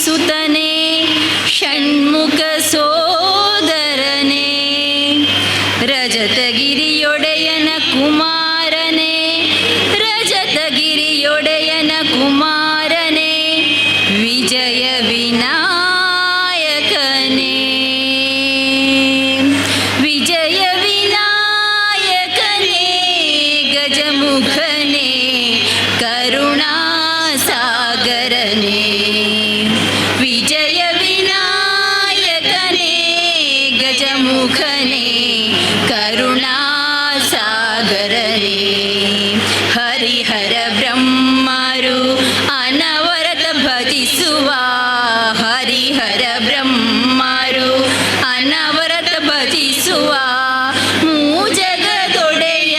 ಸುತನೆ ಷಣ್ಮುಖ ಸೋದರನೆ ರಜತಗಿರಿಯೊಡೆಯನ ಕುಮಾರನೆ ರಜತಗಿರಿಯೊಡೆಯನ ಕುಮಾರನೆ ವಿಜಯ ವಿನಾಯಕನೇ ವಿಜಯ ವಿನಾಯಕನೇ ಗಜಮುಖನೇ ಕರುಣಾ ಸಾಗರನೇ ವಿಜಯ ವಿನಾಯಕನೇ ಗಜಮುಖನೇ ಕರುಣಾ ಸಾಗರನೇ ಹರಿಹರ ಬ್ರಹ್ಮರು ಅನವರತ ಭಜಿಸುವ ಹರಿಹರ ಬ್ರಹ್ಮರು ಅನವರತ ಭಜಿಸುವ ಮೂಜಗದೊಡೆಯ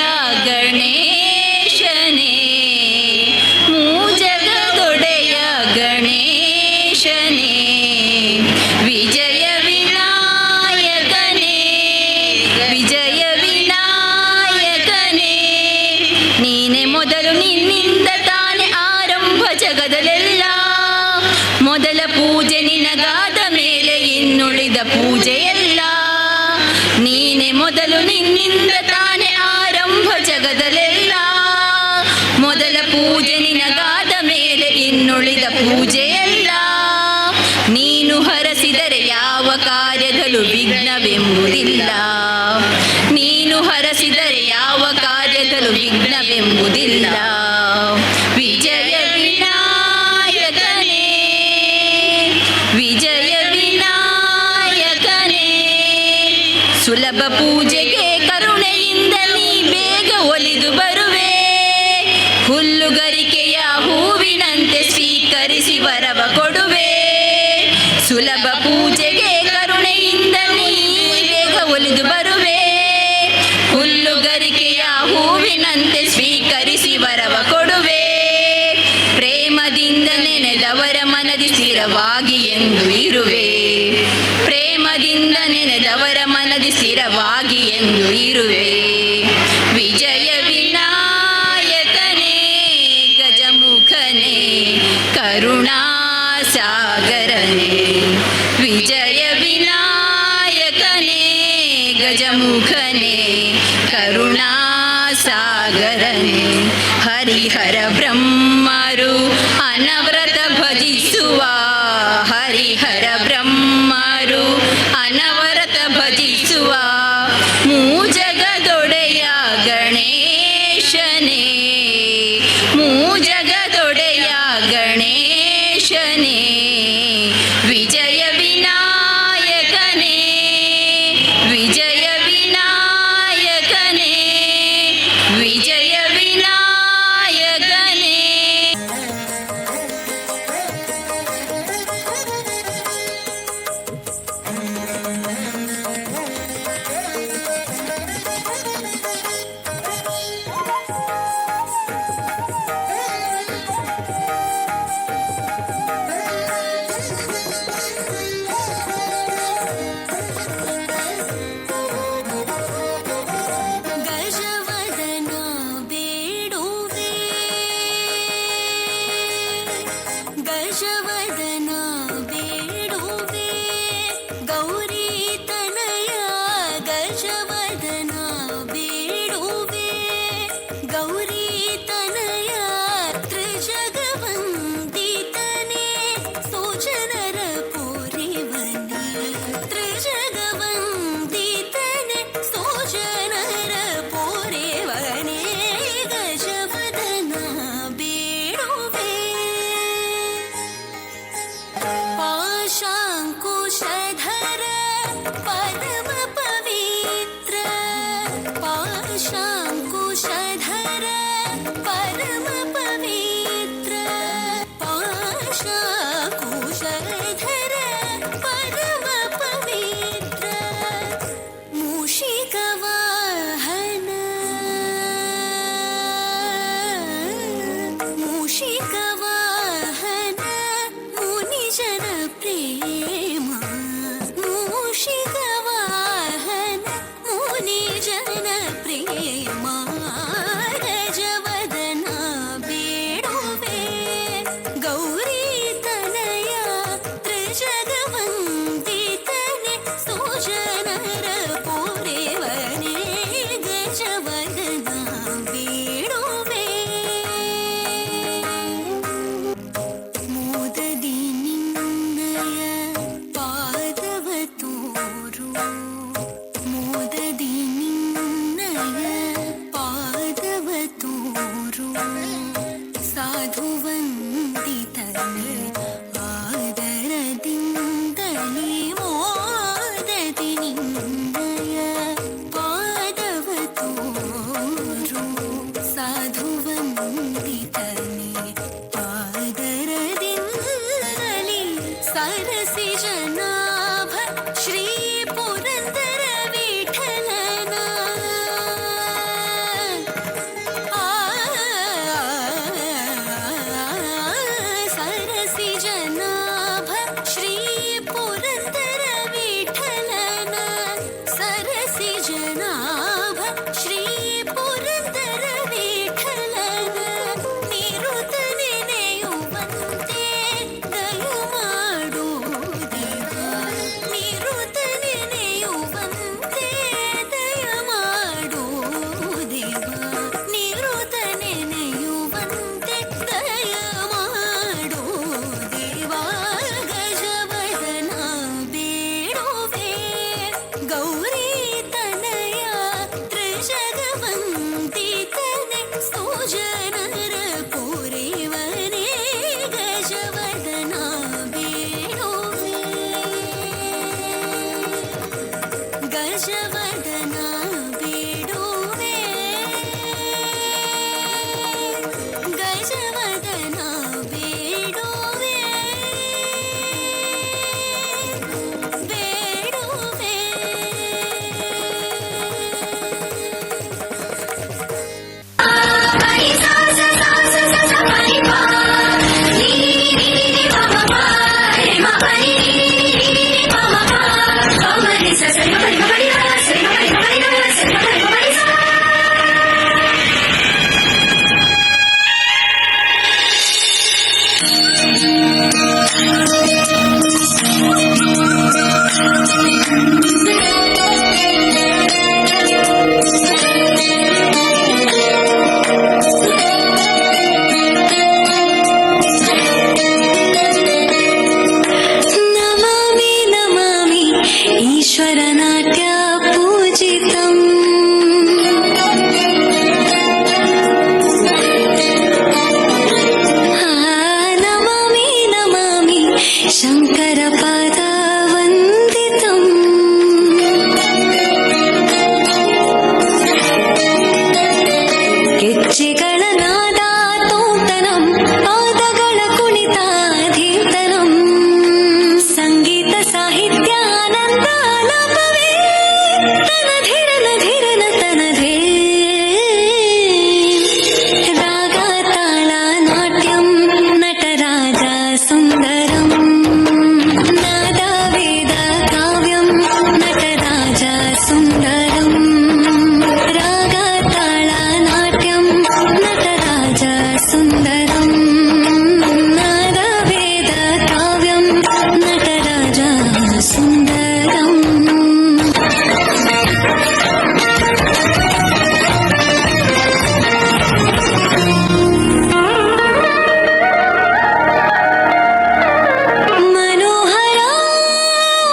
ಗಣೇಶನೇ ಮೂಜಗದೊಡೆಯ ಗಣೇಶನೇ ವಿಜಯ ವಿನಾಯಕನೇ ವಿಜಯ ವಿನಾಯಕನೇ ನೀನೆ ಮೊದಲು ನಿನ್ನಿಂದ ತಾನೆ ಆರಂಭ ಜಗದಲ್ಲೆಲ್ಲ ಮೊದಲ ಪೂಜೆ ನಿನಗಾದ ಮೇಲೆ ಇನ್ನುಳಿದ ಪೂಜೆಯಲ್ಲ ನೀನೆ ಮೊದಲು ನಿನ್ನಿಂದ ತಾನೆ ಆರಂಭ ಜಗದಲ್ಲೆಲ್ಲ ಮೊದಲ ಪೂಜೆ ನಿನಗಾದ ಮೇಲೆ ಇನ್ನುಳಿದ ಪೂಜೆಯಲ್ಲ ನೀನು ಹರಸಿದರೆ ಯಾವ ಕಾರ್ಯದಲ್ಲೂ ವಿಘ್ನವೆಂಬುದಿಲ್ಲ ನೀನು ಹರಸಿದರೆ ಯಾವ ಕಾರ್ಯದಲ್ಲೂ ವಿಘ್ನವೆಂಬುದಿಲ್ಲ ವಿಜಯ ವಿನಾಯಕನೇ ವಿಜಯ ವಿನಾಯಕನೇ ಸುಲಭ ಪೂಜೆಗೆ ಕರುಣೆಯಿಂದ ನೀ ಬೇಗ ಒಲಿದು ಬರುವೆ ಹುಲ್ಲುಗರಿಕೆಯ ಹೂವಿನಂತೆ ಸ್ವೀಕರಿಸಿ ವರವ ಕೊಡುವೆ ಸುಲಭ ಪೂಜೆಗೆ ಕರುಣೆಯಿಂದ ನೀ ಬೇಗ ಒಲಿದು ಬರುವೆ ಹುಲ್ಲುಗರಿಕೆಯ ಹೂವಿನಂತೆ ಸ್ವೀಕರಿಸಿ ವರವ ಕೊಡುವೆ ಪ್ರೇಮದಿಂದ ನೆನೆದವರ ಮನದಿ ಸ್ಥಿರವಾಗಿ ಎಂದು ಇರುವೆ ಪ್ರೇಮದಿಂದ ನೆನೆದವರ ಮನದಿ ಸ್ಥಿರವಾಗಿ ಎಂದು ಇರುವೆ ವಿಜಯ ವಿನಾಯಕನೇ ಗಜಮುಖನೇ ಕರುಣಾ ಸಾಗರನೇ ವಿಜಯ ವಿನಾಯಕನೇ ಗಜಮುಖನೇ ಕರುಣಾ ಸಾಗರನೇ ಹರಿಹರ ಬ್ರಹ್ಮರು ಅನವರತ ಭಜಿಸುವ ಹರಿಹರ ಬ್ರಹ್ಮರು ಅನವರತ ಭಜಿಸುವ ಮೂಜಗದೊಡೆಯ ಗಣೇಶನೇ ಮೂಜಗದೊಡೆಯ ಗಣೇಶನೇ ವಿಜಯ ವಿನಾಯಕನೇ ವಿಜಯ ವಿನಾಯಕನೇ ವಿಜಯ ವಿನಾಯಕನೇ ಗಜವದನ ಬೇಡುವೆ ಗಜವದನ ಬೇಡುವೆ ಗೌರಿ ತನಯ ಗಜವದನ ಬೇಡುವೆ ಗೌರಿ ತನಯ ತ್ರಿಜಗವಂದಿತನೇ ಸುಜನರ ಪೂರಿವನೇ ತ್ರಿಜಗವಂದಿತನೇ ಸುಜನರ ಪೂರಿವನೇ ಗಜವದನ ಬೇಡುವೆ ಪಾಶಾಂಕುಶಧರ ಪರಮ ಪವಿತ್ರ ಪಾಶಾಂಕುಶಧರ ಪರಮ ಪವಿತ್ರ ಪಾಶಾಂಕುಶಧರ ಪರಮ ಪವಿತ್ರ ಮೂಷಿಕ ವಾಹನ ಮೂಷಿಕ ವಾಹನ ಮುನಿ ಜನ ಪ್ರೇಮ ಮೂಷಿಕ ವಾಹನ ಮುನಿ ಜನ ಪ್ರೇಮ ಗಜವದನ ಬೇಡುವೆ ಗೌರಿ ತನಯ सरसिजनाभ श्री पुरन्दर विठ्ठलना सरसिजनाभ श्री पुरन्दर विठ्ठलना सरसिजनाभ श्री पुरन्दर विठ्ठलना निरुत ನೆನೆಯುವಂತೆ ದಯಮಾಡು ದೇವ ನಿರುತ ನೆನೆಯುವಂತೆ ದಯಮಾಡು ದೇವ ನಿರುತ ನೆನೆಯುವಂತೆ ದಯಮಾಡು ದೇವ ಗಜವದನ ಬೇಡುವೆ ಗೌರಿ ತನಯ ತ್ರಿಜಗವಂತಿತನೆ ಸುಜನರ ಪೂರಿವನೇ ಗಜವದನ ಬೇಡುವೆ ಗಜವದನ ಬೇಡುವೆ ಗಜವದನ ಬೇಡುವೆ ಬೇಡುವೆ ನಮಾಮಿ ನಮಾಮಿ ಈಶ್ವರನಾಟ್ಯ ಪೂಜಿತಂ ನಮಾಮಿ ನಮಾಮಿ ಶಂಕರ ಪಾದ ವಂದಿತಂ ಗೆಜ್ಜೆಗಳ ನಾದ ತೋಂತನಂ ಪಾದಗಳ ಕುಣಿತಾಧೀರ್ತನಂ ಸಂಗೀತ ಸಾಹಿತ್ಯಾನಂದ ಲಾಭವೇ ತನಧಿರನ ಧಿರನ ತನಧೇ ರಾಗ ತಾಳ ನಾಟ್ಯಂ ನಟರಾಜ ಸುಂದರಂ ನಾದ ವೇದ ಕಾವ್ಯಂ ನಟರಾಜ ಸುಂದರಂ ರಾಗ ತಾಳ ನಾಟ್ಯಂ ನಟರಾಜ ಸುಂದರಂ ನಾದ ವೇದ ಕಾವ್ಯಂ ನಟರಾಜ ಸುಂದರಂ मनोहर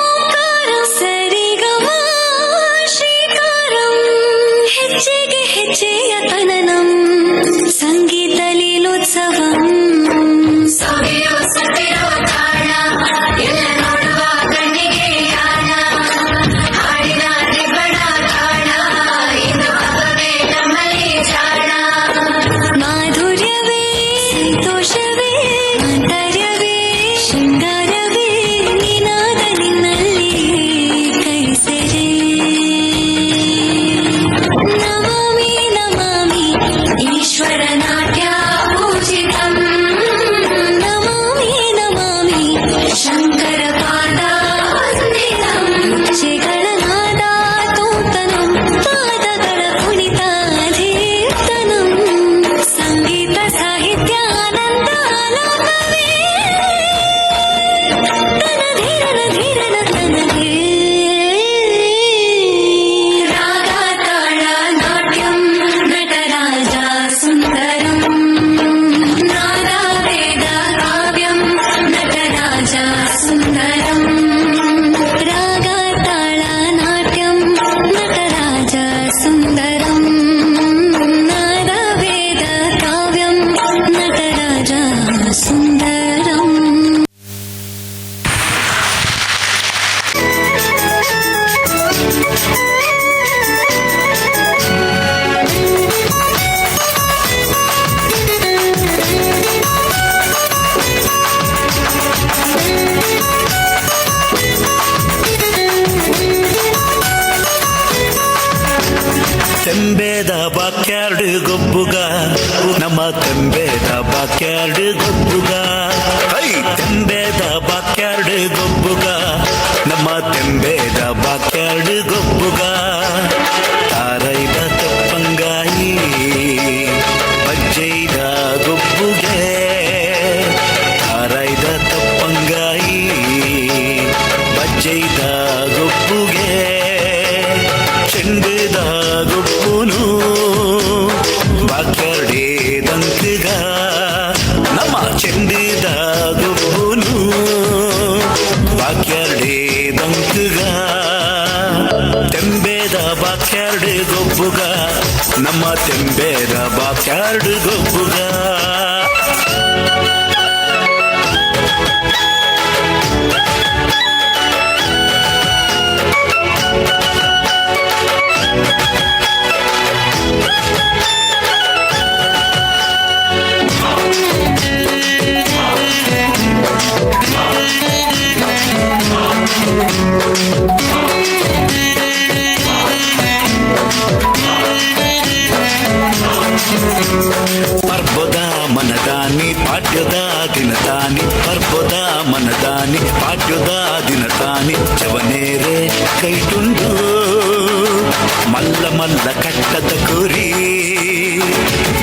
ओंकार सरिगम ಶ್ರೀಕಾರಂ ಹೆಜ್ಜೆಗೆ ಹೆಜ್ಜೆಯ ತನನಂ ಸಂಗೀತ ಲೀಲೋತ್ಸವಂ ಸವಿಯೋ ಸತಿರೋ ತಾಳ ಎಲ್ಲ ನೋಡುವ ಕಣ್ಣಿಗೆ ಯಾಣ ಹಾಡಿನ ತ್ರಿಪಡ ತಾಳ ಇದು ಹಬ್ಬವೇ ನಮ್ಮಲ್ಲಿ ಜಾಣ ಮಾಧುರ್ಯವೇ ಸಂತೋಷವೇ ಆಂತರ್ಯವೇ ಶೃಂಗಾರವೇ ನಿನಾದ ನಿನ್ನಲ್ಲಿ ಕೈ ಸೆರೆ ನಮಾಮಿ ನಮಾಮಿ ಈಶ್ವರ ನಾಟ್ಯ ಪೂಜಿತಂ ನಮಾಮಿ ನಮಾಮಿ ಶಂಕರ ಪಾದ ವಂದಿತಂ ಗೆಜ್ಜೆಗಳ ನಾದ ತೋಂತನಂ ಪಾದಗಳ ಕುಣಿತಾಧೀರ್ತನಂ ಸಂಗೀತ ಸಾಹಿತ್ಯಾನಂದ ಲಾಭವೇ ತನಧಿರನ ಧಿರನ ತನಧೇ ರಾಗ ತಾಳ ನಾಟ್ಯಂ ನಟರಾಜ ಸುಂದರಂ ನಾದ ವೇದ ಕಾವ್ಯಂ ನಟರಾಜ ಸುಂದರಂ ರಾಗ ತಾಳ ನಾಟ್ಯಂ ನಟರಾಜ ಸುಂದರಂ ನಾದ ವೇದ ಕಾವ್ಯಂ ನಟರಾಜ ಸುಂದರಂ ಬಾಕ್ಯಾರ್ಡ್ ಗೊಬ್ಬುಗ ನಮ್ಮ ತೆಂಬೇದ ಬಾಕ್ಯಾರ್ಡ್ ಗೊಬ್ಬುಗ ಹೈ ತೆಂಬೇದ ಬಾಕ್ಯಾರ್ಡ್ ಗೊಬ್ಬುಗ ನಮ್ಮ ತೆಂಬೇದ ಬಾಕ್ಯಾರ್ಡ್ ಗೊಬ್ಬುಗ ತಾರೈದ ತಪ್ಪಂಗಾಯಿ ಬಜ್ಜೈದ ಗೊಬ್ಬುಗೆ ತಾರೈದ ತಪ್ಪಂಗಾಯಿ ಬಜ್ಜೈದ ಗೊಬ್ಬುಗೆ ಚೆಂಡದ ಗೊಬ್ಬುನು ಬಾಕ್ಯಾರ್ಡೇ ದಂಕಗ ನಮ್ಮ ಚೆಂಡದ ಗೊಬ್ಬುನು ಬಾಕ್ಯಾರ್ಡೇ ದಂಕಗ ತೆಂಬೇದ ಬಾಕ್ಯಾರ್ಡ್ ಗೊಬ್ಬುಗ ನಮ್ಮ ತೆಂಬೇದ ಬಾಕ್ಯಾರ್ಡ್ ಗೊಬ್ಬುಗ ಪರ್ಬದ ಮನದಾನಿ ಪಾಠ್ಯದ ದಿನತಾನಿ ಪರ್ಬದ ಮನದಾನಿ ಪಾಠ್ಯದ ದಿನತಾನಿ ಚವನೇರೆ ಕೈಟುಂಡು ಮಲ್ಲ ಮಲ್ಲ ಕಟ್ಟದ ಕುರಿ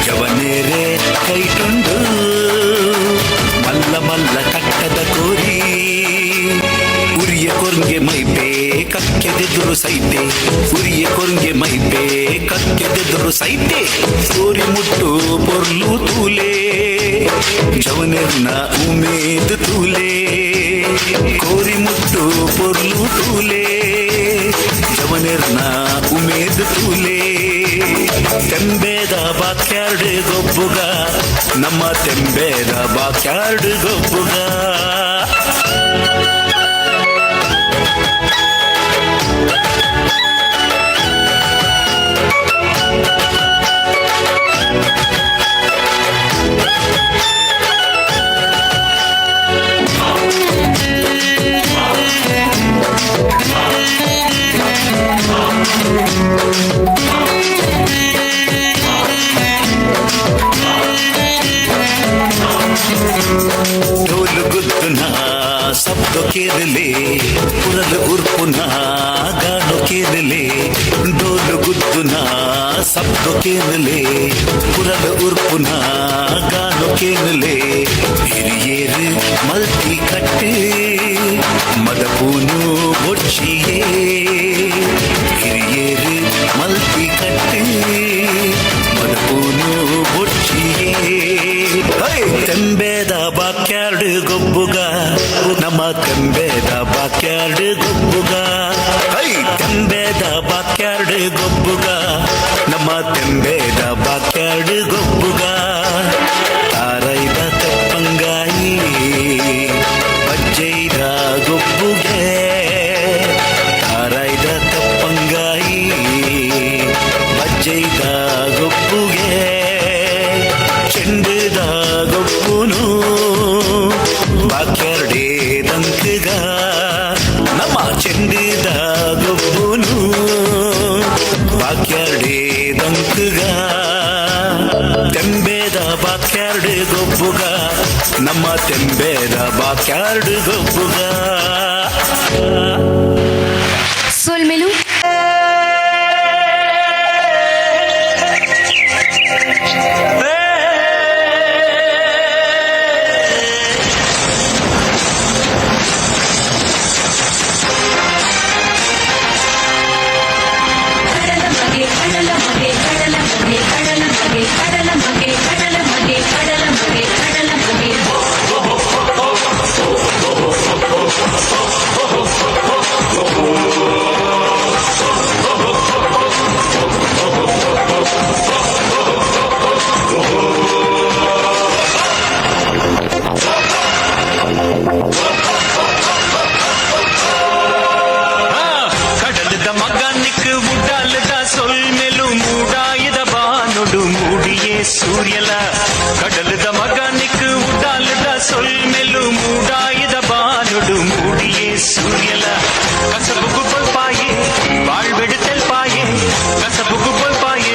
ಚವನೇರೆ ಕೈಟುಂಡು ಮಲ್ಲ ಮಲ್ಲ ಕಟ್ಟದ ಕುರಿ ಉರಿಯ ಕೊರ್ಗೆ ಮೈಪೇ ಕಕ್ಕೆದೆದುರು ಸೈತೆ ಉರಿಯ ಕೊರ್ಗೆ ಮೈಪೇ ಕಕ್ಕೆದೆದುರು ಸೈತೆ ಸೋರಿ ಮುಟ್ಟು ಪೊರ್ಲು ತೂಲೆ ಜವನೆರ್ನ ಉಮೇದ್ ತೂಲೆ ಕೋರಿ ಮುಟ್ಟು ಪೊರ್ಲು ತೂಲೆ ಜವನೆರ್ನ ಉಮೇದ್ ತೂಲೆ ತೆಂಬೇದ ಬಾಕ್ಯಾರ್ಡ್ ಗೊಬ್ಬುಗ ನಮ್ಮ ತೆಂಬೇದ ಬಾಕ್ಯಾರ್ಡ್ ಗೊಬ್ಬುಗ ढोल गुद्दुना शब्द केरले पुरल उर्पुना गानो केरले ढोल गुद्दुना शब्द केरले पुरल उर्पुना गानो केरले हिरियेर मल्टी कट्टे मदपूनु बोच्चिये हिरियेर मल्टी कट्टे मदपूनु बोच्चिये ತೆಂಬೇದ ಬಾಕ್ಯಾರ್ಡ್ ಗೊಬ್ಬುಗ ನಮ್ಮ ತೆಂಬೇದ ಬಾಕ್ಯಾರ್ಡ್ ಗೊಬ್ಬುಗ ಹೈ ತೆಂಬೇದ ಬಾಕ್ಯಾರ್ಡ್ ಗೊಬ್ಬುಗ ನಮ್ಮ ತೆಂಬೇದ ಬಾಕ್ಯಾರ್ಡ್ ಗೊಬ್ಬುಗ ತಾರೈದ ತಪ್ಪಂಗಾಯಿ ಬಜ್ಜೈದ ಗೊಬ್ಬುಗೆ ತಾರೈದ ತಪ್ಪಂಗಾಯಿ ಬಜ್ಜೈದ ಗೊಬ್ಬುಗೆ ಚೆಂಡದ ಗೊಬ್ಬುನು ಬಾಕ್ಯಾರ್ಡೇ ದಂಕಗ ನಮ್ಮ ಚೆಂಡದ ಗೊಬ್ಬುನು ಬಾಕ್ಯಾರ್ಡೇ ದಂಕಗ ತೆಂಬೇದ ಬಾಕ್ಯಾರ್ಡ್ ಗೊಬ್ಬುಗ ನಮ್ಮ ತೆಂಬೇದ ಬಾಕ್ಯಾರ್ಡ್ ಗೊಬ್ಬುಗ ಸೋಲ್ಮೆಲು ಸೂರ್ಯಲ ಕಡಲದ ಮಗನಿಕ್ ಉಡಾಲದ ಸೊಲ್ಮೆಲು ಮೂಡಾಯದ ಬಾನುಡು ಮೂಡಿಯೇ ಸೂರ್ಯಲ ಕಸಬುಗು ಬಲ್ಪಾಯೆ ಬಾಳ್ಬಿಡು ತೆಲ್ಪಾಯೆ ಕಸಬುಗು ಬಲ್ಪಾಯೆ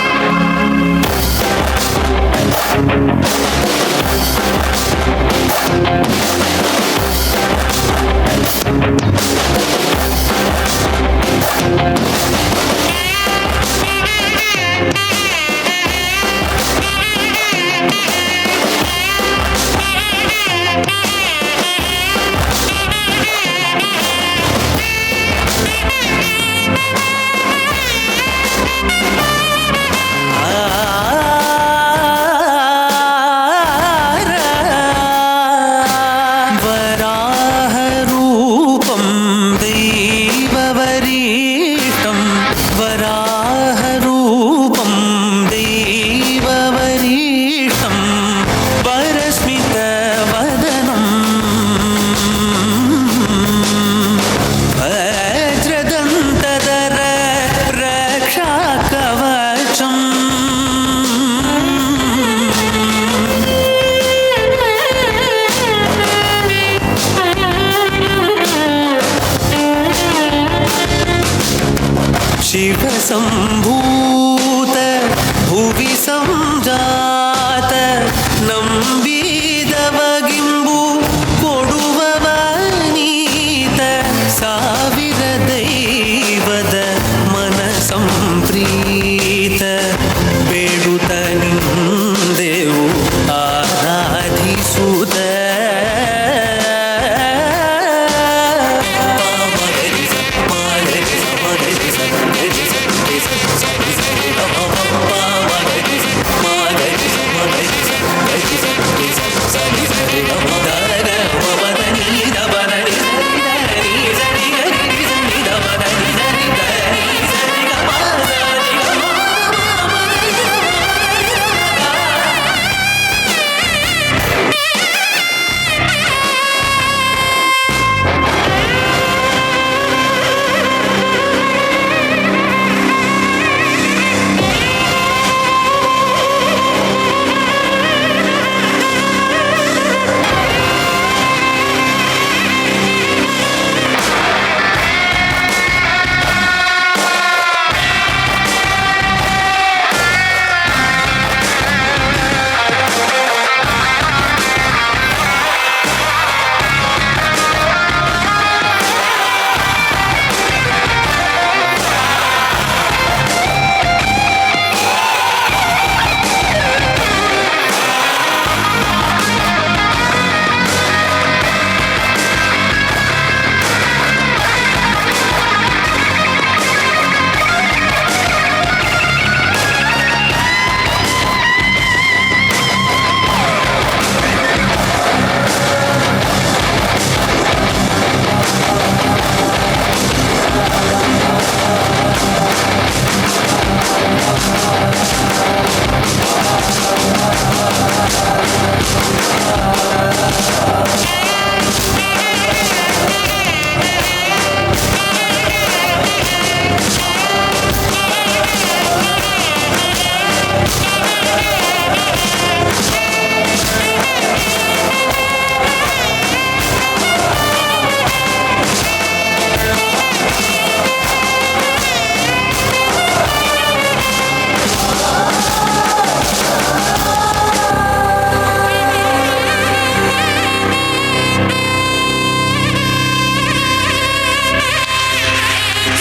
ಸಂಭೂತ ಭುವಿ ಸಂಜಾತ ನಂಬಿದವಗಿಂಬು ಕೊಡುವವ ನೀತ ಸಾವಿರ ದೈವದ ಮನ ಸಂಪ್ರೀತ ಬೇಡುತ್ತ ನಿಂದೆವು ಆರಾಧಿಸುತ್ತ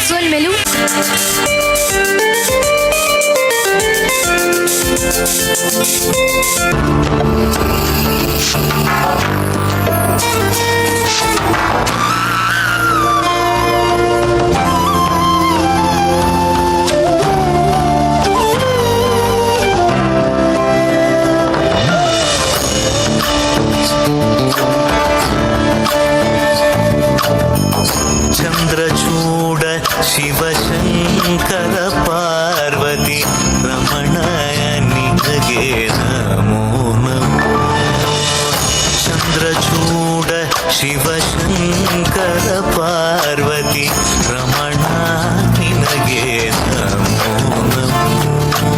ಸೋಲ್ಮೆಲು ಚಂದ್ರಚೂಡ ಶಿವಶಂಕರ ಪಾರ್ವತಿ ರಮಣ ನಿನಗೆ ನಮೋ ನಮೋ ಚಂದ್ರಚೂಡ ಶಿವಶಂಕರ ಪಾರ್ವತಿ ರಮಣ ನಿನಗೆ ನಮೋ ನಮೋ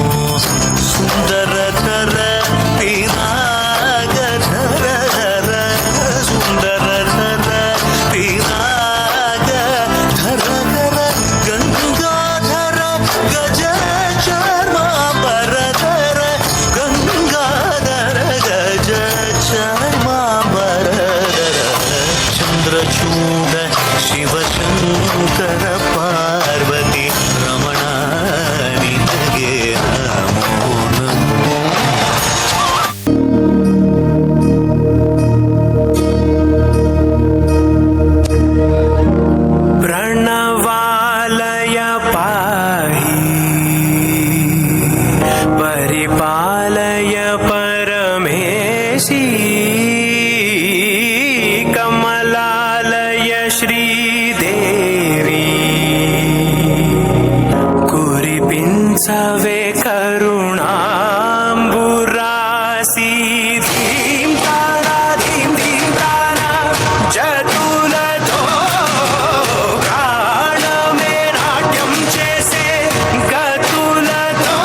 ಸುಂದರತರ ಪಿರಾಗಧರ ಸುಂದರತರ ಪಿರಾಗ ಧರ ಗಂಗಾಧರ ಗಜ ಚರ್ಮಾಂಬರಧರ ಗಂಗಾಧರ ಗಜ ಚರ್ಮಾಂಬರಧರ ಚಂದ್ರಚೂಡ ಶಿವಶಂಕರ ಪಾರ್ವತಿ ರಮಣ ನಿನಗೆ ನಮೋ ನಮೋ प्रणवालय पाहि परिपालय परमेशी कमलालय श्रीदेवी कुरिपिंचवे करुणाम्बुरासी धीं तारा धीं धीं तारा जतुलतो प्राणमे नाट्यं चेसे गतुलतो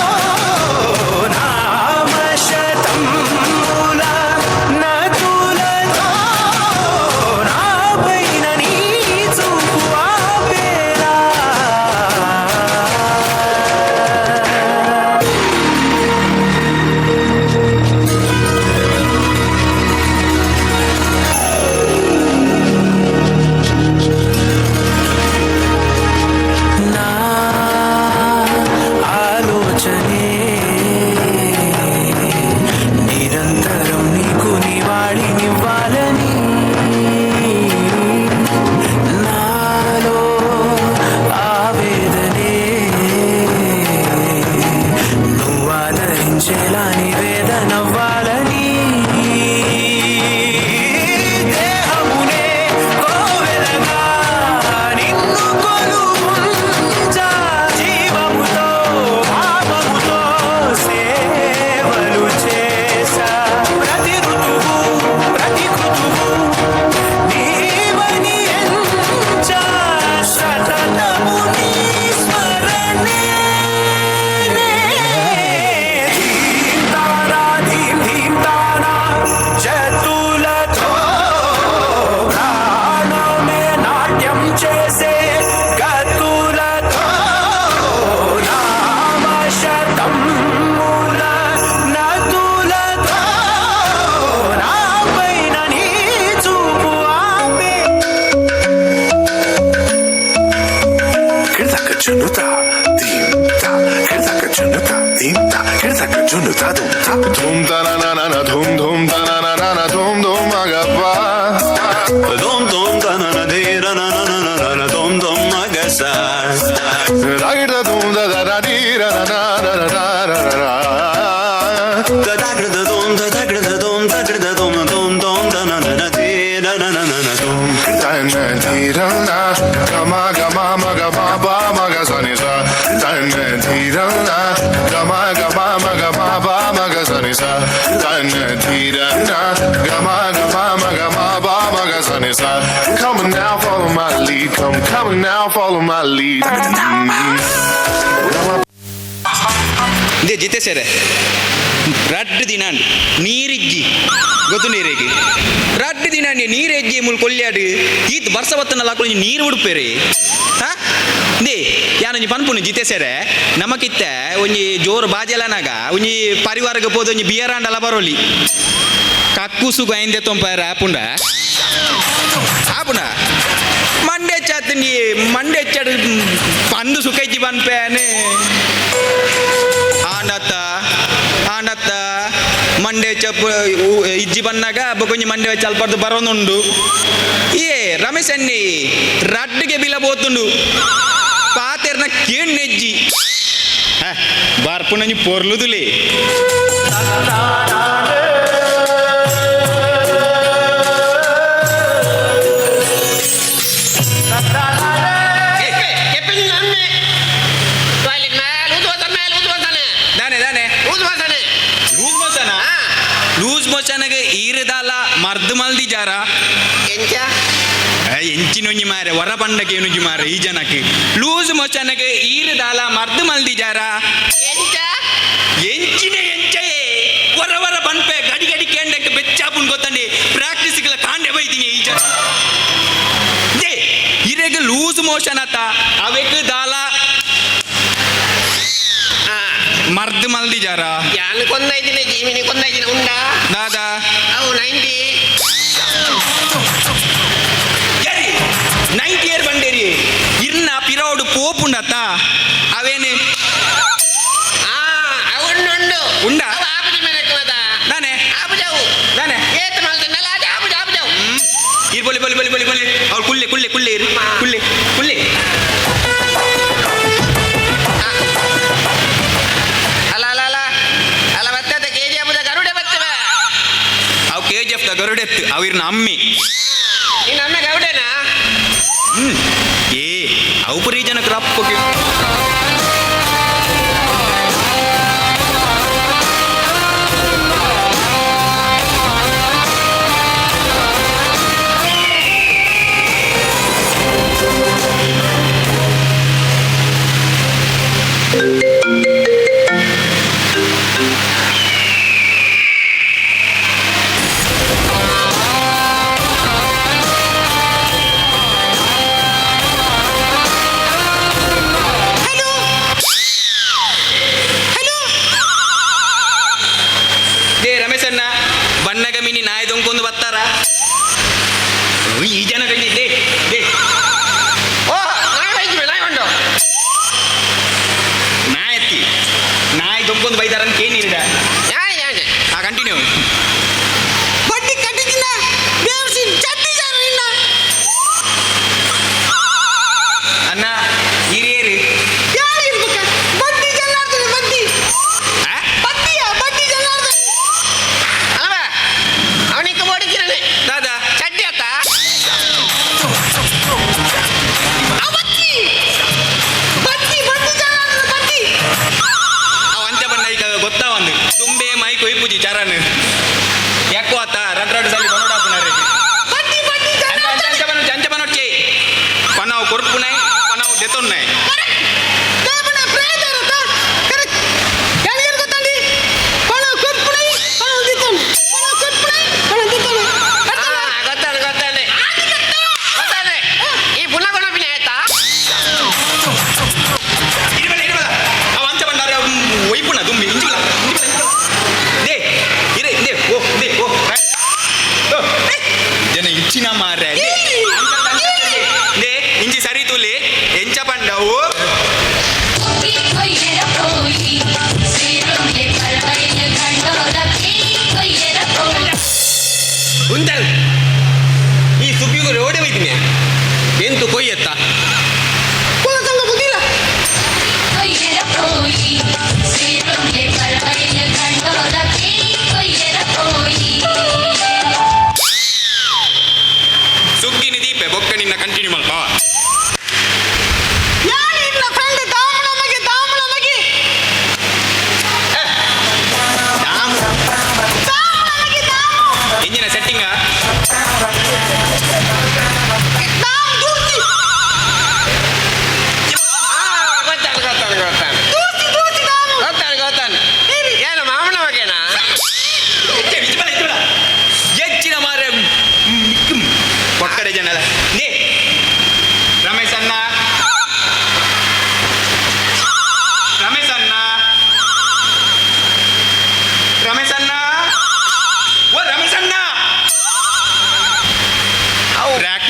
नामशतं मूल नतुलतो नापैननी चुकुआ पेरा Dadagradadom, dadagradadom, dadagradadom, dom, dom, danananade, dananananadom. Dana gama gama maga ma ba maga sani sa. Dana dana gama gama maga ma ba maga sani sa. Dana dana gama gama maga ma ba maga sani sa. Come on now, follow my lead. Come on now, follow my lead. ಇದೇ ಜಿತೆ ಸೇರೆ ರಡ್ಡು ದಿನ ನೀರಿಜ್ಜಿ ಗೊತ್ತು ನೀರಿಗೆ ರಡ್ಡು ದಿನ ನೀರೆಜ್ಜಿ ಮುಲ್ ಕೊಲ್ಯಾಡು ಈತ್ ವರ್ಷ ಬತ್ತನಲ್ಲ ಹಾಕೊಂಡು ನೀರು ಉಡುಪೇರಿ ಹಾ ದೇ ಯಾನೊಂಜಿ ಪನ್ಪುನು ಜಿತೆ ಸೇರೆ ನಮಕಿತ್ತ ಒಂಜಿ ಜೋರು ಬಾಜೆಲನಾಗ ಒಂಜಿ ಪರಿವಾರಕ್ಕೆ ಪೋದು ಒಂಜಿ ಬಿಯರಾಂಡಲ ಬರೋಲಿ ಕಕ್ಕುಸು ಗೈಂದೆ ತೊಂಪಾರ ಆಪುಂಡ ಆಪುಂಡ ಮಂಡೆ ಚಾತನಿ ಮಂಡೆ ಚಡ್ ಪಂದು ಸುಖೈಜಿ ಬನ್ಪೇನೆ ಆಂಡತ್ತ ಮಂಡೆ ಚಪ್ ಇಜ್ಜಿ ಬನ್ನಾಗ ಬೊಕೊಂಜಿ ಮಂಡೆ ಚಲ್ಪರ್ದು ಬರೋನುಂಡು ಏ ರಮೇಶ್ ಅನ್ನಿ ರಡ್ಡಿಗೆ ಬಿಲ ಬೋತುಂಡು ಪಾತೆರ್ನ ಕೇಣ್ಣೆಜ್ಜಿ ಬಾರ್ಪುನಂಜಿ ಪೊರ್ಲುದುಲಿ ಈರದಾಲ ಮರ್ದು ಮಲ್ದಿ ಜಾರ ಎಂಚಿನೊಂಜಿ ಮಾರೆ ಹೊರ ಪಂಡಕ್ಕೆ ಏನೊಂಜಿ ಮಾರೆ ಈ ಜನಕ್ಕೆ ಲೂಸ್ ಮೊಚನಗೆ ಈರದಾಲ ಮರ್ದು ಮಲ್ದಿ ಜಾರ ಎಂಚಿನ ಎಂಚೆ ಹೊರ ಹೊರ ಪಂಪೆ ಗಡಿ ಗಡಿ ಕೇಂಡಕ್ಕೆ ಬೆಚ್ಚಾಪುನ್ ಗೊತ್ತಂಡಿ ಪ್ರಾಕ್ಟೀಸ್ಗಳ ಕಾಂಡೆ ಬೈತೀನಿ ಈ ಜನ ಇರೆಗೆ ಲೂಸ್ ಮೋಷನ್ ಆತ ಅವೆಕ್ ದಾಲ ಮರ್ದು ಮಲ್ದಿ ಜಾರ ಯಾನು ಕೊಂದೈದಿನ ಜೀವಿನಿ ಕೊಂದೈದಿನ ಉಂಡ ದಾದಾ ಅವು 90 ಇಯರ್ ಬಂಡೇರಿ ಇರ್ನ ಪಿರೋಡು ಪೋಪುಂಡತ್ತ ಅವೇನೆ ಅವಣ್ಣುಂಡು ಉಂಡ ಆಪುಜಿ ಮೇರೆಕ್ಕದ ನಾನೆ ಆಪುಜವು ನಾನೆ ಏತ ಮಲ್ತನಲ್ಲ ಅದು ಆಪುಜವು ಇರ್ ಬಲಿ ಬಲಿ ಬಲಿ ಬಲಿ ಬಲಿ ಅವ್ರು ಕುಳ್ಳೆ ಕುಳ್ಳೆ ಕುಳ್ಳೆ ಇರಿ ಕುಳ್ಳೆ ಕುಳ್ಳೆ ಅಲ್ಲ ಬರ್ತದೆ KGF ದ ಗರುಡೆ ಬರ್ತವೆ ಅವು KGF ದ ಗರುಡೆತ್ತು ಅವಿರ್ನ ಅಮ್ಮಿ ನಿನ್ನ ಅಮ್ಮ ಗರುಡೆನಾ ಏ ಅವು ಪುರಿ ಜನಕ್ಕೆ ರಪ್ಪಕ್ಕೆ ಬಣ್ಣಗ ಮಿನಿ ನಾಯಿ ದೊಂಕೊಂದು ಬರ್ತಾರ ಈ ಜನ ಕಂಡಿದ್ದೆ ನಾಯತ್ತಿ ನಾಯಿ ದೊಂಕೊಂದು ಬೈದಾರ ಅಂತ ಏನಿಲ್ಲ ಕಂಟಿನ್ಯೂ ಬಡ್ಡಿ ಕಟ್ಟಿದ್ದಿನ ಅನ್ನ ಹಿರಿಯರು ಅವನಿಗೆ ಓಡಿக்கிறನೆ ದಾದಾ ಚಡ್ಡಿ ಅತ್ತ ಅವ ಅಂತ್ಯ ಬಣ್ಣ ಈಗ ಗೊತ್ತಾ ಒಂದು ತುಂಬೆ ಮೈ ಕೊಯ್ಪುಜಿ ಚರನ್ ಯಾಕೋ ಆತ ರಡ್ ಸಲ ಬನೋಡಾಪುನಾರೆ ಅಂಚ ಬನೋಡ್ಚೆ ಪನಾವ್ ಕೊರ್ಪುನೈ ಪನಾವ್ ದೆತೊನ್ನೈ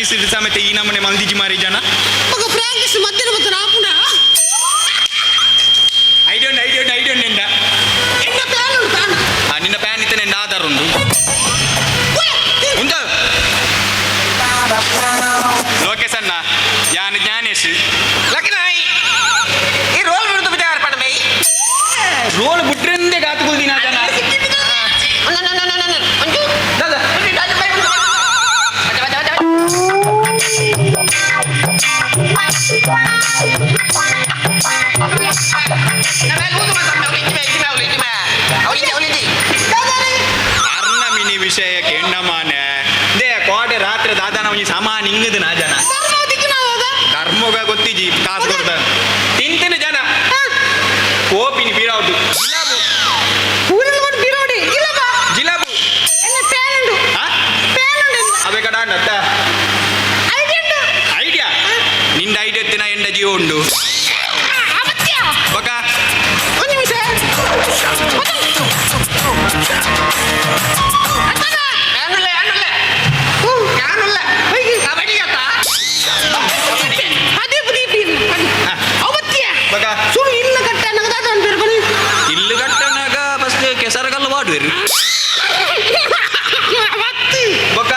ಪ್ರಾಕ್ಟೀಸ್ ಸಮೇತ ಈ ನಮ್ಮನೆ ಮಲ್ದಿಜಿ ಮಾರಿ ಜನ ఒక ప్రాక్టీస్ మధ్యన మధ్యన ఆపునా ಐಡಿಯೋ ನಿಂದ ఎన్న ప్యాన్ ప్యాన్ ನಿನ್ನ ಪ್ಯಾನ್ ಇತ್ತ ನಿನ್ನ ಆಧಾರ್ ಉಂಟು ಉಂಟು ಲೋಕೇಶ್ ಅಣ್ಣ ಯಾನ್ ಜ್ಞಾನೇಶ್ లక్నాయ్ ఈ రోల్ విరుద్ధ విచార పడమై ರೋಲ್ ಬಿಟ್ರಿಂದೆ ಗಾತುಗುಲ್ದಿನ ಜನ ಮಂಜು ದಾದಾ ಅರ್ನ ಮಿನಿ ವಿಷಯಕ್ಕೆ ಹೆಣ್ಣಮಾನೆ ದೇ ಕೋಟೆ ರಾತ್ರಿ ದಾದಾನ ಒಂಜಿ ಸಮಾನ ಹಿಂಗದು ನಾ ಜನ ಧರ್ಮಗ ಗೊತ್ತಿಜಿ ಕಾಸು ಕೊಡ್ದ ತಿಂತಿನ ಜನ ಕೋಪಿನಿ ಬೀರಾವ್ದು ಜಿಲಾಬು ಅವೇ ಕಡ ನತ್ತ ಐಡಿಯಾ ನಿಂದ ಐಡಿಯಾ ಎತ್ತಿನ ಎಂಡ ಜೀವ ಉಂಡು ಬಕ ఇల్లు కట్టనాక ఫస్ట్ ಕೆಸರಗಲ್ಲು వాడువేరు బొక్క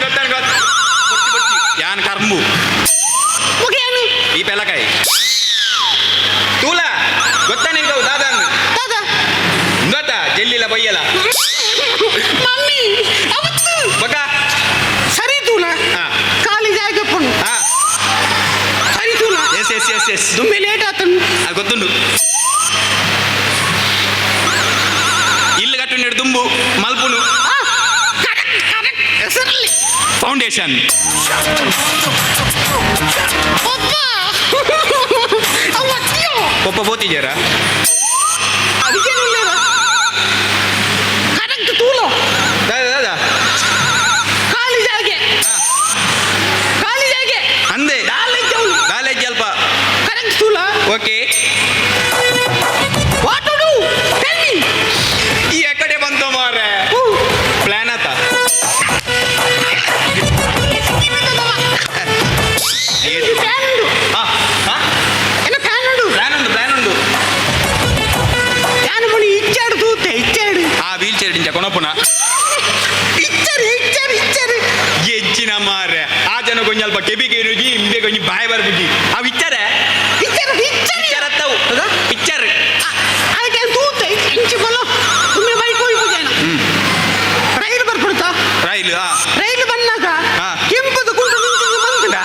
ಗೊತ್ತಾನು ಯಾನ್ ಕರ್ಮು ಈ ಪೆಲಕಾಯಿ ತೂಲ ಗೊತ್ತಾ ನಿಂಗೆ ದಾದ ಗೊತ್ತಾ ಜಲ್ಲಿಲ ಬೈಯಲ ಬೊಕ್ಕ ಎಸ್ ಅದು ಗೊತ್ತುಂಡು ಇಲ್ಲು ಕಟ್ಟು ದುಂಬು ಮಲ್ಪುನು ಫೌಂಡೇಶನ್ ಒಪ್ಪ ಬೋತಿಜಾರ ದಾದಾ ಅಂದೆ ಕಾಲೇಜ್ ಅಲ್ಪ ಓಕೆ ಈ ಎಕಡೆ ಬಂತು ಮಾರೆ ಪ್ಲಾನ್ ಆತ ಪ್ಲಾನ್ ಉಂಡು ಆ ವೀಲ್ ಚೇರ್ ಡಿಂಚ ಕೊನಪುನ ಎಜ್ಜಿನ ಮಾರೆ ಆ ಜನ ಕೊಂಚಲ್ಪ ಕೆಬಿಗೆ ರುಜಿ ಇಂಬೆ ಕೊಂಚ ಬಾಯ್ ಬರ್ಬುಜಿ ಆ ವಿಚಾರ ಪಿಕ್ಚರ್ ರೈಲು ಬಂದಾಗ ಕೆಂಪದು ಕುಂಟು ಬಂದ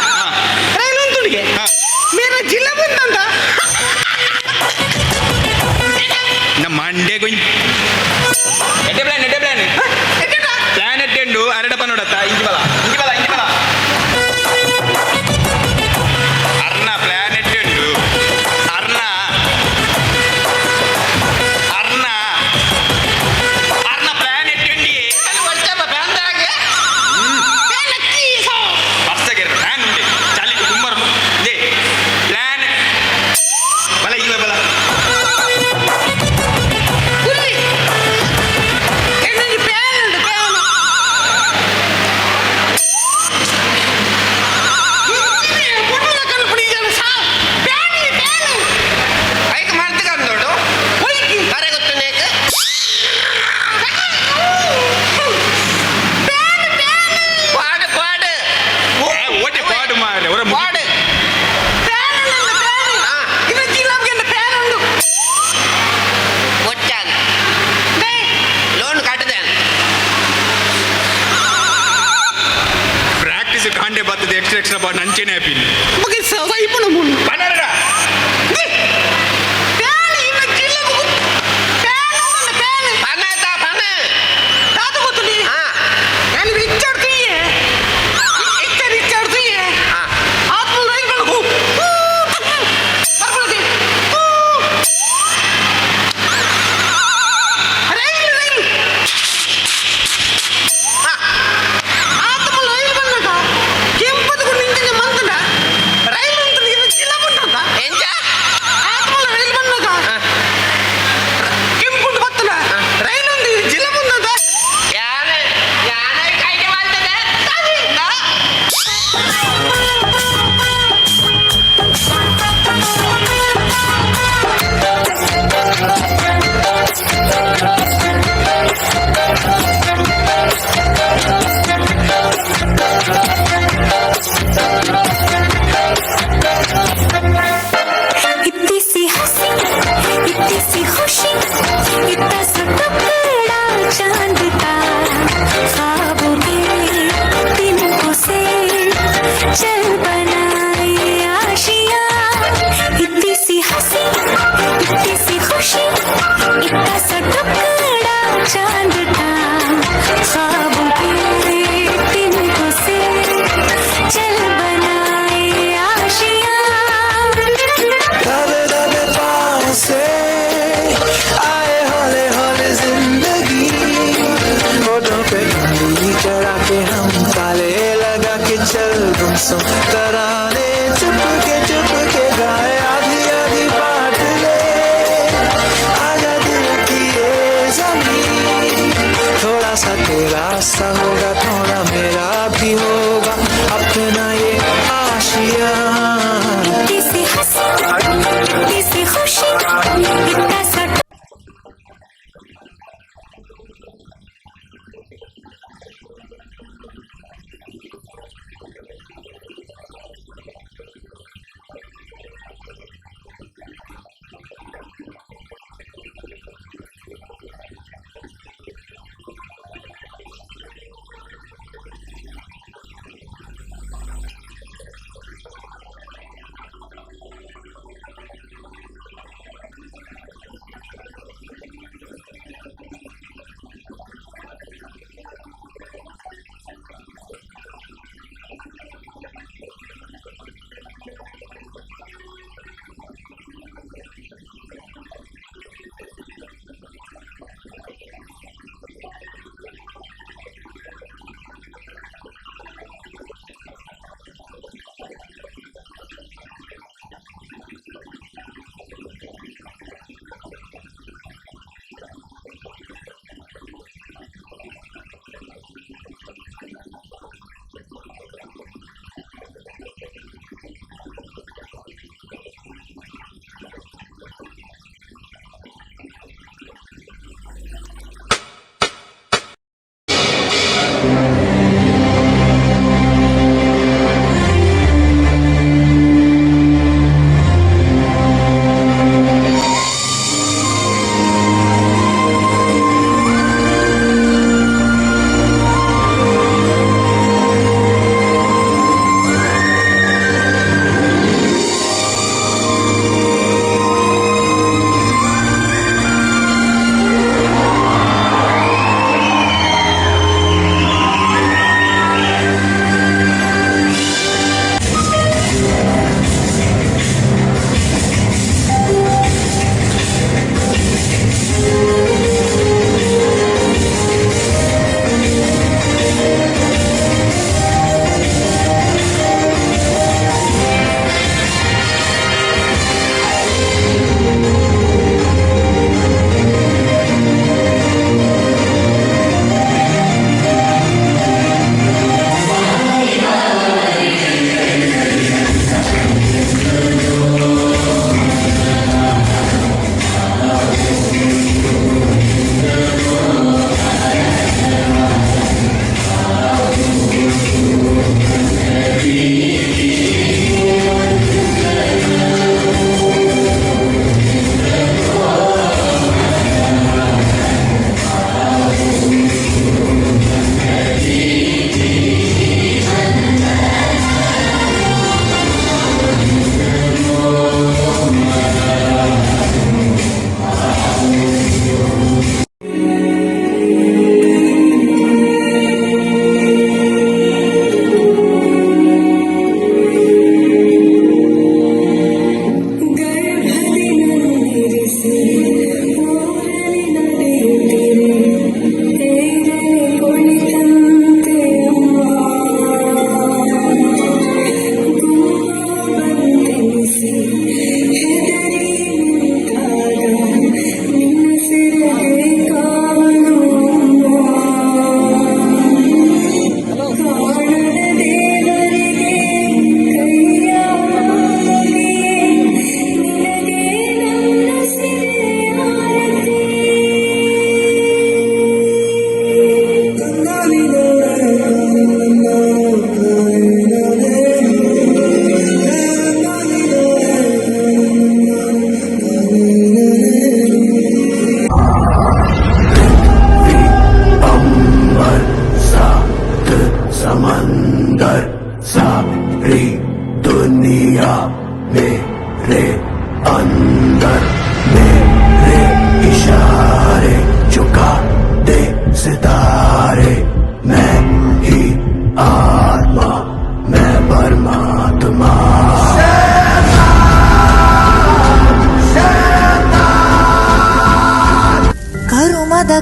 ರೈಲು ಉಂಟುಡಿಗೆ ಮೇರೆ ಜಿಲ್ಲೆ ಬಂದಂತ ನಮ್ಮ ಮಂಡೆ ಕೊಂಚ ಎಡ್ಡೆ ಪ್ಲಾನ್ ಪ್ಲಾನ್ ಎಟ್ಟೆಂಡು ಅರಡಪ್ಪ ನೋಡತ್ತ ಇಂಜಿ ಬಲ ಅರ್ನ ಪ್ಲಾನ್ ಎಟ್ಟೆಂಡು ಅರ್ನ ಪ್ಲಾನ್ ಎಟ್ಟೆಂಡಿ ಬರ್ಸಗೆ ಪ್ಲಾನ್ ಉಂಟೆ ಚಾಲಿಗೆ ಕುಂಬರ ಇದೆ ಪ್ಲಾನ್ ಬಲ ಇಲ್ಲ ಬಲ ಕಾಂಡೆ ಬರ್ತದೆ ಎಕ್ಸ್ಟ್ರಾ ಬಾಡ್ ನಂಚೆನೆ ಹ್ಯಾಪಿನ್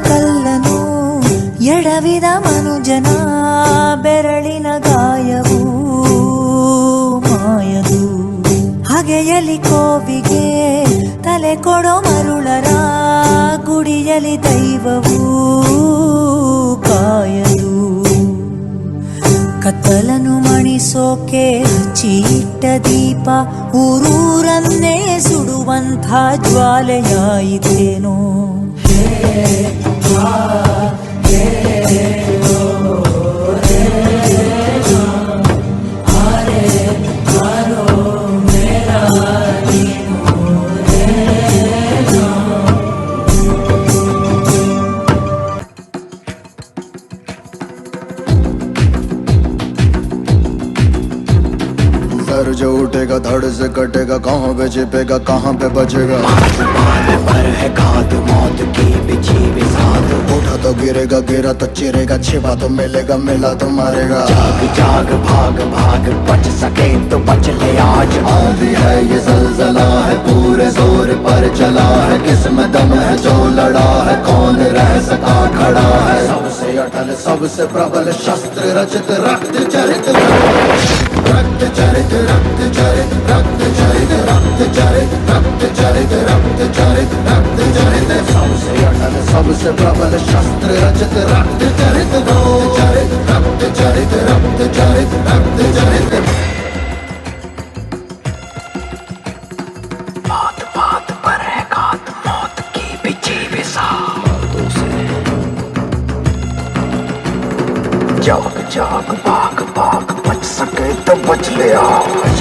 ಕಲ್ಲನು ಎಡವಿದ ಮನುಜನ ಬೆರಳಿನ ಗಾಯವು ಮಾಯದು. ಹಗೆಯಲಿ ಕೋವಿಗೆ ತಲೆ ಕೊಡೋ ಮರುಳರ ಗುಡಿಯಲಿ ದೈವವು ಕಾಯದು. ಕತ್ತಲನು ಮಣಿಸೋಕೆ ಹಚ್ಚಿಟ್ಟ ದೀಪ ಊರೂರನ್ನೇ ಸುಡುವಂಥ ಜ್ವಾಲೆಯಾಯಿತೇನೋ. सर जो उठेगा धड़ से कटेगा, कहाँ पे छिपेगा कहाँ पे बचेगा. पर है घात मौत की बिछी बिसात. उठा तो गिरेगा, गिरा तो चिरेगा, छिपा तो मिलेगा, मिला तो मारेगा. जाग जाग भाग भाग बच सके तो बच ले आज. आंधी है ये ज़लज़ला है, पूरे जोर पर चला है. किसमें दम है जो लड़ा है, कौन रह सका खड़ा है. सबसे अटल सबसे प्रबल शस्त्र रचित रक्त चरित. रक्त चरित रक्त चरित रक्त चरित रक्त चरित रक्त चरित रक्त चरित रक्त चरित. सबसे अटल सबसे प्रबल शस्त्र रचित रक्त चरित रक्त चरित रक्त चरित रक्त चरित. बात बात पर है घात मौत की बिछी बिसात. जाग जाग भाग भाग बच सके तो बच ले आज.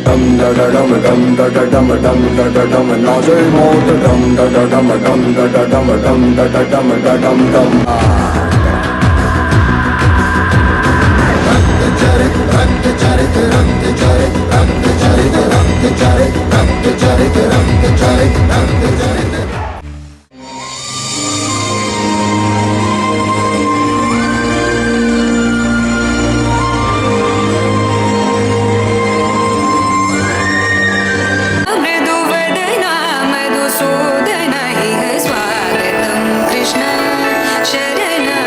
डम डा डा डम डम डा डा डम डम डा डा डम नाचे मौत. डम डा डा डम डम डा डा डम डम डा डा डम डा डम डम. रक्त चरित रक्त चरित रक्त चरित रक्त चरित रक्त चरित रक्त चरित रक्त चरित रक्त चरित. मृदुवदना मधुसूदन इह स्वागतं कृष्ण शरणं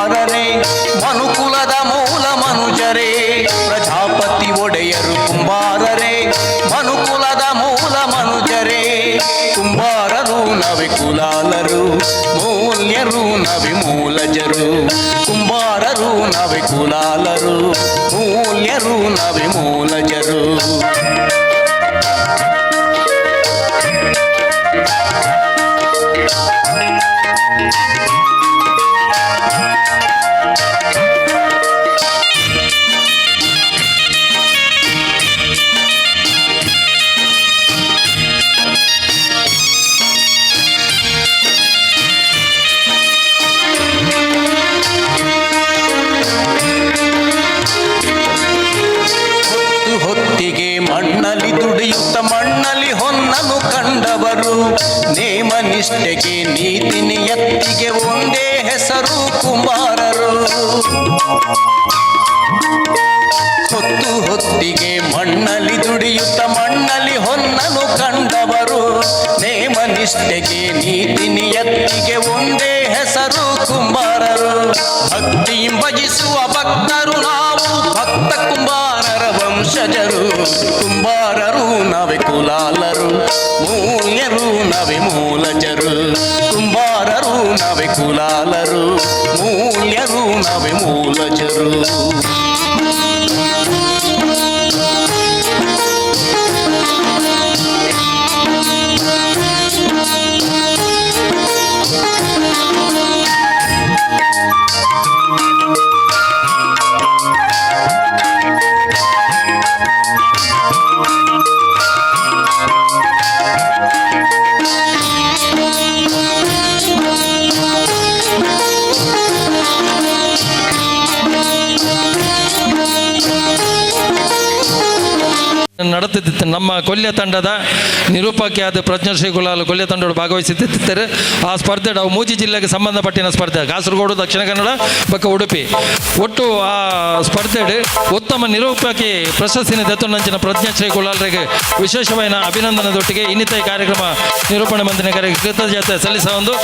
ಕುಂಬಾರರೇ ಮನುಕುಲದ ಮೂಲ ಮನುಜರೇ ಪ್ರಜಾಪತಿ ಒಡೆಯರು ಕುಂಬಾರರೇ ಮನುಕುಲದ ಮೂಲ ಮನುಜರೇ ಕುಂಬಾರರು ನವೆ ಕುಲಾಲರು ಮೂಲ್ಯರು ನವೆ ಮೂಲಜರು ಕುಂಬಾರರು ನವೆ ಕುಲಾಲರು ಮೂಲ್ಯರು ನವೆ ಮೂಲಜರು ಹೊತ್ತಿಗೆ ಮಣ್ಣಲ್ಲಿ ದುಡಿಯುತ್ತ ಮಣ್ಣಲ್ಲಿ ಹೊನ್ನನು ಕಂಡವರು ನೇಮ ನಿಷ್ಠೆಗೆ ನೀತಿ ನಿಯತ್ತಿಗೆ ಒಂದೇ ಹೆಸರು ಕುಂಬಾರರು ಹೊತ್ತಿಗೆ ಮಣ್ಣಲ್ಲಿ ದುಡಿಯುತ್ತ ಮಣ್ಣಲ್ಲಿ ಹೊನ್ನನು ಕಂಡವರು ನೇಮ ನಿಷ್ಠೆಗೆ ನೀತಿ ನಿಯತ್ತಿಗೆ ಒಂದೇ ಹೆಸರು ಕುಂಬಾರರು ಭಕ್ತಿ ಭಜಿಸುವ ಭಕ್ತರು ನಾವು ಭಕ್ತ ಕುಂಬಾರರ ವಂಶಜರು ಕುಂಬಾರರು ನವೆ ಕುಲಾಲರು ಮೂಲ್ಯರು ನವೆ ಮೂಲಜರು ಕುಂಬಾರರು ನವೆ ಕುಲಾಲರು ಮೂಲ್ಯರು ನವೆ ಮೂಲಜರು ನಡೆಸುತ್ತಿತ್ತು. ನಮ್ಮ ಕೊಲ್ಯ ತಂಡದ ನಿರೂಪಕಿಯಾದ ಪ್ರಜ್ಞಾಶ್ರೀ ಗುಲಾಲ್ ಕೊಲ್ಯ ತಂಡಗಳು ಭಾಗವಹಿಸುತ್ತಿದ್ದಾರೆ. ಆ ಸ್ಪರ್ಧೆ ನಾವು ಮೂಜಿ ಜಿಲ್ಲೆಗೆ ಸಂಬಂಧಪಟ್ಟಿನ ಸ್ಪರ್ಧೆ ಕಾಸರಗೋಡು, ದಕ್ಷಿಣ ಕನ್ನಡ, ಬಕ್ಕ ಉಡುಪಿ ಒಟ್ಟು ಆ ಸ್ಪರ್ಧೆ ಉತ್ತಮ ನಿರೂಪಕಿ ಪ್ರಶಸ್ತಿನ ದತ್ತುನಂಚಿನ ಪ್ರಜ್ಞಾಶ್ರೀ ಗುಲಾಲ್ರಿಗೆ ವಿಶೇಷವಾದ ಅಭಿನಂದನದೊಟ್ಟಿಗೆ ಇನ್ನಿತ ಕಾರ್ಯಕ್ರಮ ನಿರೂಪಣೆ ಮಂದಿನ ಕಾರ್ಯ ಕೃತಜ್ಞತೆ ಸಲ್ಲಿಸ ಒಂದು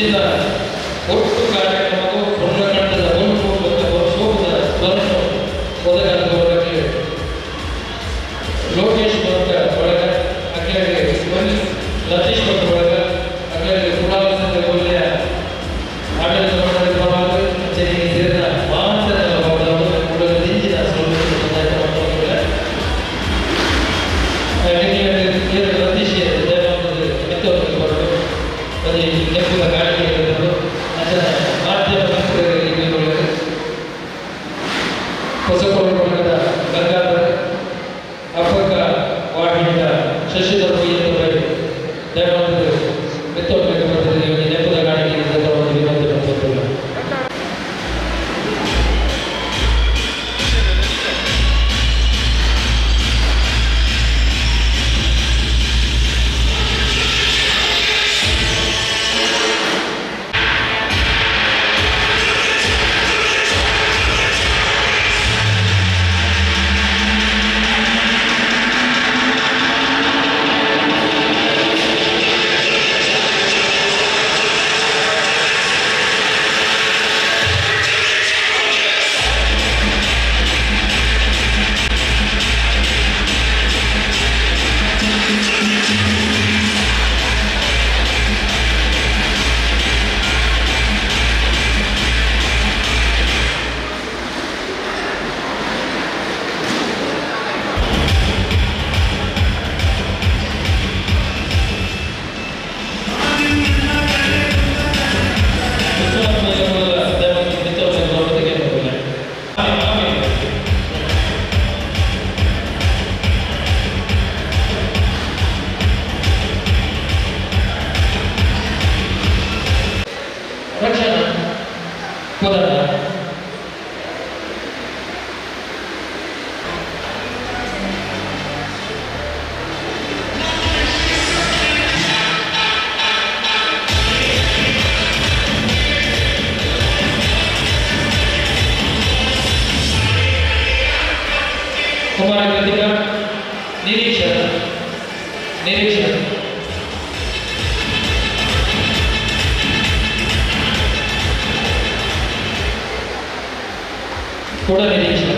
ಹೆಚ್ಚಿನ ಒಟ್ಟು ಕಾರ್ಯಕ್ರಮವು ಪೂರ್ಣಕಂಠದ ಒಂದು ಮತ್ತು ಸೋಮದ ಸ್ವರ್ಣ ಒದಗಕ್ಕೆ ಲೋಕೇಶ್ ಭಟ್ ಒಳಗ ಅಕ್ಕರಿಗೆ ಲತೀಶ್ ಭಟ್ ಒಳಗ ಅಕ್ಕರಿಗೆ ಕುಲಾಲಸಂದ ಕೊಲ್ಯ ಆಡಳಿತ ಮಂಡಳಿ ಪರವಾಗಿ ಕಚೇರಿಗೆ ಸೇರಿದ ಮಾತ್ರ ಕೂಡ ನಿಂಚಿನ ಲತೀಶ್ ಮೆತ್ತೋರಿಗೆ ಬರಲು ಅದೇ ಕೆಂಪುದ ಕಾಣಿಕೆ ಅದರ ಮಾಧ್ಯಮ ಸಂಸ್ಥೆಗಳಿಗೆ ಹೊಸಕೋಟೆಯ ಗಂಗಾಧರ ಅಪ್ಪಕ್ಕ ವಾರ್ಡಿನಿಂದ ಶಶಿಧರ್ ಬೈ ದಯಮಾಡಿ ಮೆತ್ತೋರಿಗೆ ಬರ್ತದೆ ನೆಪದ ಕಾಣಿಕೆಯಿಂದ ವಿನಂತಿ ಮಾಡ್ತಿಲ್ಲ. ರಕ್ಷಣಾ ಕೋಲಾರ ಕುಮಾರ ಕೃತಿಕ ನಿರೀಕ್ಷಣ ಕೂಡ ನಿರೀಕ್ಷಣ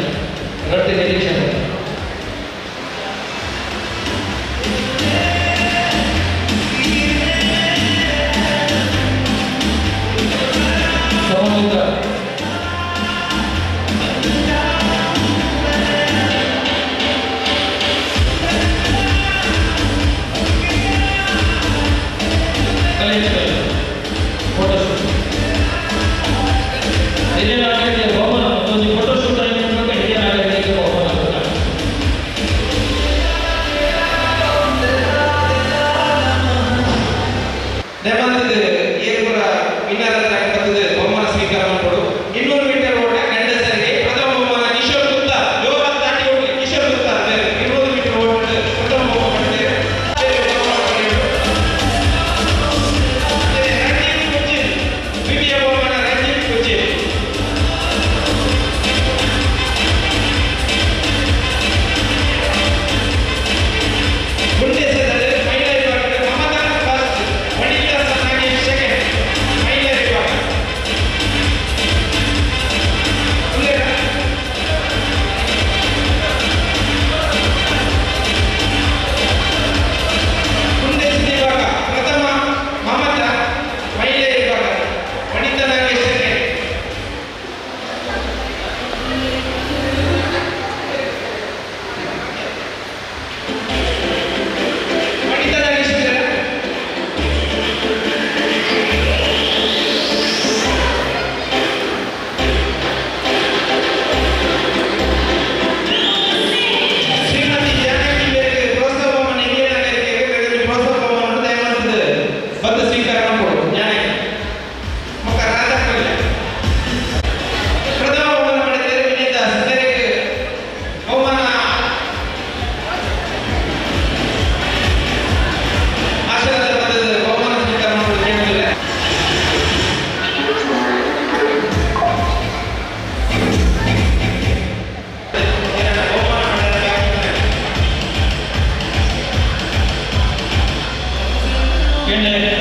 ರಟ್ಟಿ ನಿರೀಕ್ಷಣ ಸಮುದ್ರ ಫೋಟೋಶೂಟ್ ಹಿರಿಯ ನಾಗರಿಕ ಬಹುಮಾನ ಒಂದು ಫೋಟೋಶೂಟ್ ಆಗಿರುವಾಗ ಹಿರಿಯ ನಾಗರಿಕರಿಗೆ ಬಹುಮಾನ ದಯಮಾಡಿ ಏನು ಕೂಡ ವಿನ್ನರ್ ಆಗಿರ್ತದೆ ಬಹುಮಾನ ಸ್ವೀಕಾರ ಮಾಡಿಕೊಡು 200 ಮೀಟರ್ ಓಟ ಗಂಡಸರಿಗೆ ಪ್ರಥಮ ಬಹುಮಾನ ಕಿಶೋರ್ ಗುಪ್ತಾ ಯೋಗ ದಾಟಿ ಓಡಿ ಕಿಶೋರ್ ಗುಪ್ತಾ 200 ಮೀಟರ್ ಓಟ ಪ್ರಥಮ ಬಹುಮಾನ ದ್ವಿತೀಯ ಬಹುಮಾನ ರಂಜಿತ್ ಕುಚಿ ಗುಂಡೆ ಸದರ ಮಹಿಳಾ ವಿಭಾಗದ ಮಮತಾ ಫಸ್ಟ್ ವನಿತಾ ಸನ್ನಾಗಿ ಸೆಕೆಂಡ್ ಮಹಿಳಾ ವಿಭಾಗ ಗುಂಡೆ ವಿಭಾಗ ಪ್ರಥಮ ಮಮತಾ ಮಹಿಳಾ ವಿಭಾಗ ವನಿತಾ ನಾಗೇಶ್ ಸೆಕೆಂಡ್ ವನಿತಾ ನಾಗೇಶ್ ಶ್ರೀಮತಿ ಜಾನಕಿ ಬೇರೆ ಪ್ರೋತ್ಸಾಹ ಬಹುಮಾನ ಹಿರಿಯ ನಾಗರಿಕರಿಗೆ ಪ್ರೋತ್ಸಾಹ ಬಹುಮಾನ ದಯಮಾಡಿ ಬದ್ಧ ಸ್ವೀಕಾರ ಮಾಡಿಕೊಡು ಜಾನಕಿ ಮಕ್ಕ ರಾಜಕಲ್ಯ ಪ್ರಥಮ ಬಹುಮಾನ ಮಾಡಿದ್ದಾರೆ ವಿನೀತಾ ಸದರಿಗೆ ಬಹುಮಾನ ಆಶೀರ್ವಾದ ಪದದ ಬಹುಮಾನ ಸ್ವೀಕಾರ ಮಾಡಿಕೊಡು ಕೇಳಿಲ್ಲ ಬಹುಮಾನ ಮಾಡಿದ್ದಾರೆ